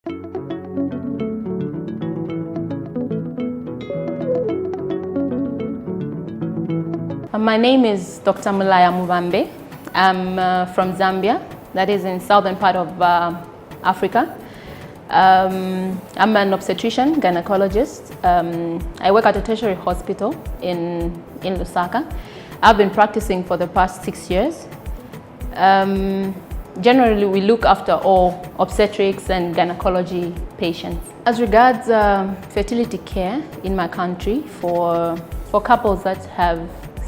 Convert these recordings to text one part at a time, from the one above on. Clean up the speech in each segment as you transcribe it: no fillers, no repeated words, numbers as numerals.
My name is Dr. Mulaya Mubambe. I'm from Zambia, that is in southern part of Africa. I'm an obstetrician, gynecologist. I work at a tertiary hospital in Lusaka. I've been practicing for the past 6 years. Generally, we look after all obstetrics and gynecology patients. As regards fertility care in my country for couples that have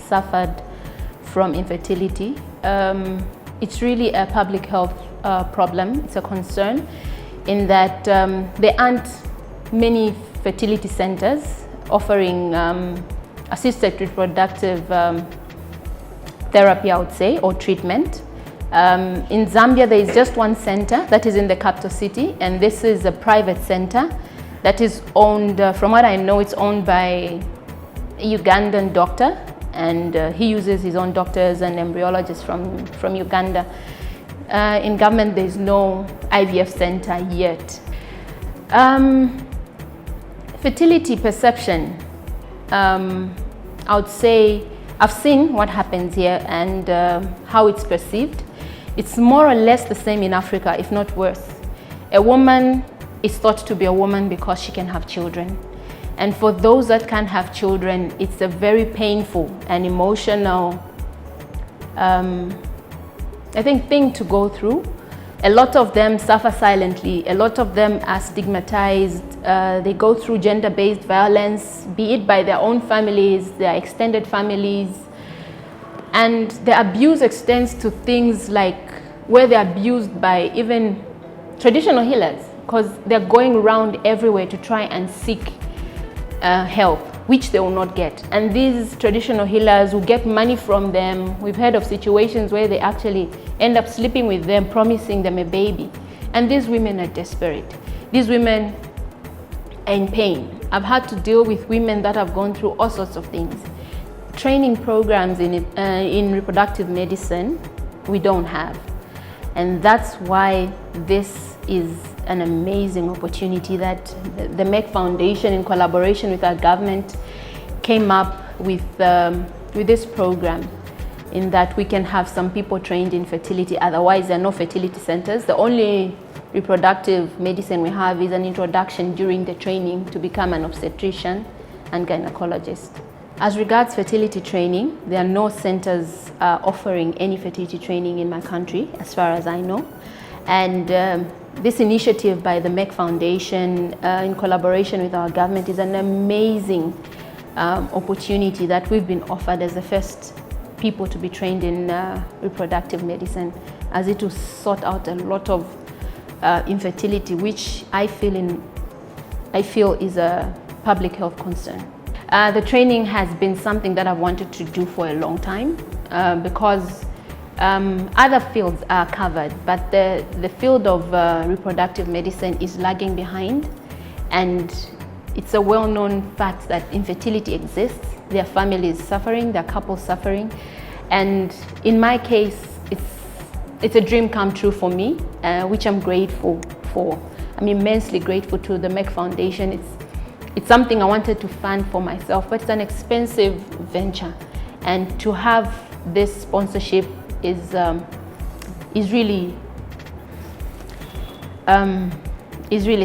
suffered from infertility, it's really a public health problem. It's a concern in that there aren't many fertility centers offering assisted reproductive therapy, I would say, or treatment. In Zambia, there is just one center that is in the capital city, and this is a private center that is owned, from what I know, it's owned by a Ugandan doctor, and he uses his own doctors and embryologists from Uganda. In government, there's no IVF center yet. Fertility perception, I would say, I've seen what happens here and how it's perceived. It's more or less the same in Africa, if not worse. A woman is thought to be a woman because she can have children. And for those that can't have children, it's a very painful and emotional, I think, thing to go through. A lot of them suffer silently. A lot of them are stigmatized. They go through gender-based violence, be it by their own families, their extended families. And the abuse extends to things like where they're abused by even traditional healers, because they're going around everywhere to try and seek help, which they will not get. And these traditional healers will get money from them. We've heard of situations where they actually end up sleeping with them, promising them a baby. And these women are desperate. These women are in pain. I've had to deal with women that have gone through all sorts of things. Training programs in reproductive medicine, we don't have. And that's why this is an amazing opportunity that the Merck Foundation, in collaboration with our government, came up with this program, in that we can have some people trained in fertility. Otherwise, there are no fertility centers. The only reproductive medicine we have is an introduction during the training to become an obstetrician and gynecologist. As regards fertility training, there are no centers offering any fertility training in my country, as far as I know. And this initiative by the Merck Foundation, in collaboration with our government, is an amazing opportunity that we've been offered as the first people to be trained in reproductive medicine, as it will sort out a lot of infertility, which I feel is a public health concern. The training has been something that I've wanted to do for a long time, because other fields are covered, but the field of reproductive medicine is lagging behind. And it's a well-known fact that infertility exists. There are families suffering, there are couples suffering. And in my case, it's a dream come true for me, which I'm grateful for. I'm immensely grateful to the Merck Foundation. It's something I wanted to fund for myself, but it's an expensive venture. And to have this sponsorship is really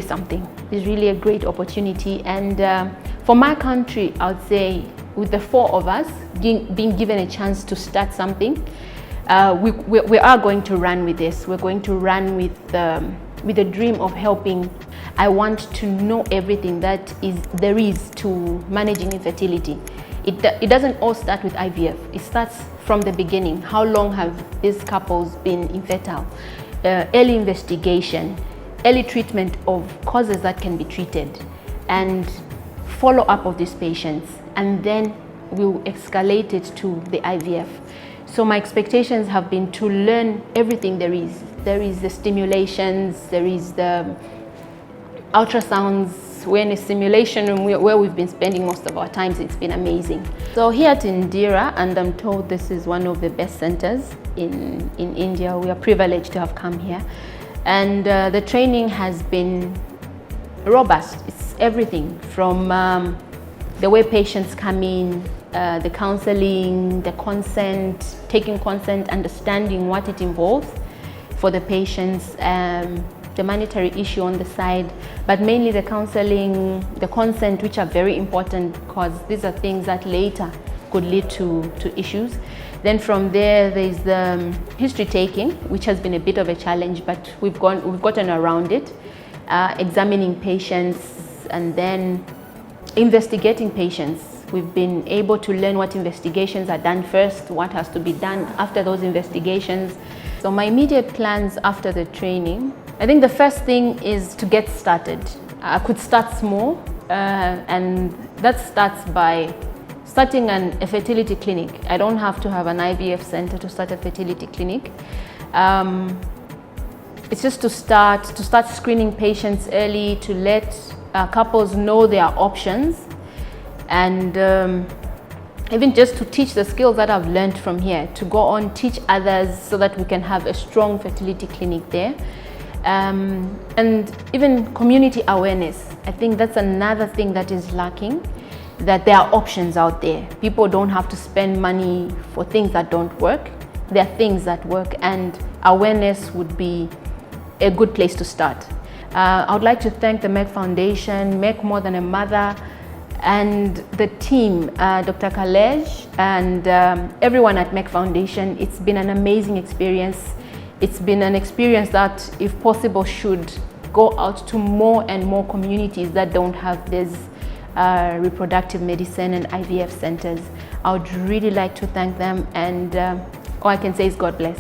something. It's really a great opportunity. And for my country, I would say, with the 4 of us being given a chance to start something, we are going to run with this. We're going to run with the dream of helping. I want to know everything that there is to managing infertility. It doesn't all start with IVF. It starts from the beginning. How long have these couples been infertile? Early investigation, early treatment of causes that can be treated, and follow-up of these patients. And then we'll escalate it to the IVF. So my expectations have been to learn everything there is. There is the stimulations, there is the ultrasounds. We're in a simulation room where we've been spending most of our times. It's been amazing. So here at Indira, and I'm told this is one of the best centers in India. We are privileged to have come here. And the training has been robust. It's everything from the way patients come in, the counseling, the consent, taking consent, understanding what it involves for the patients, the monetary issue on the side, but mainly the counseling, the consent, which are very important because these are things that later could lead to issues. Then from there's the history taking, which has been a bit of a challenge, but we've gotten around it. Examining patients and then investigating patients. We've been able to learn what investigations are done first, what has to be done after those investigations. So my immediate plans after the training, I think the first thing is to get started. I could start small, and that starts by starting a fertility clinic. I don't have to have an IVF center to start a fertility clinic. It's just to start screening patients early, to let couples know their options, and even just to teach the skills that I've learned from here, to go on, teach others so that we can have a strong fertility clinic there. And even community awareness. I think that's another thing that is lacking, that there are options out there. People don't have to spend money for things that don't work. There are things that work, and awareness would be a good place to start. I would like to thank the Merck Foundation, Merck More Than a Mother, and the team, Dr. Kalej, and everyone at Merck Foundation. It's been an amazing experience. It's been an experience that, if possible, should go out to more and more communities that don't have this reproductive medicine and IVF centers. I would really like to thank them, and all I can say is God bless.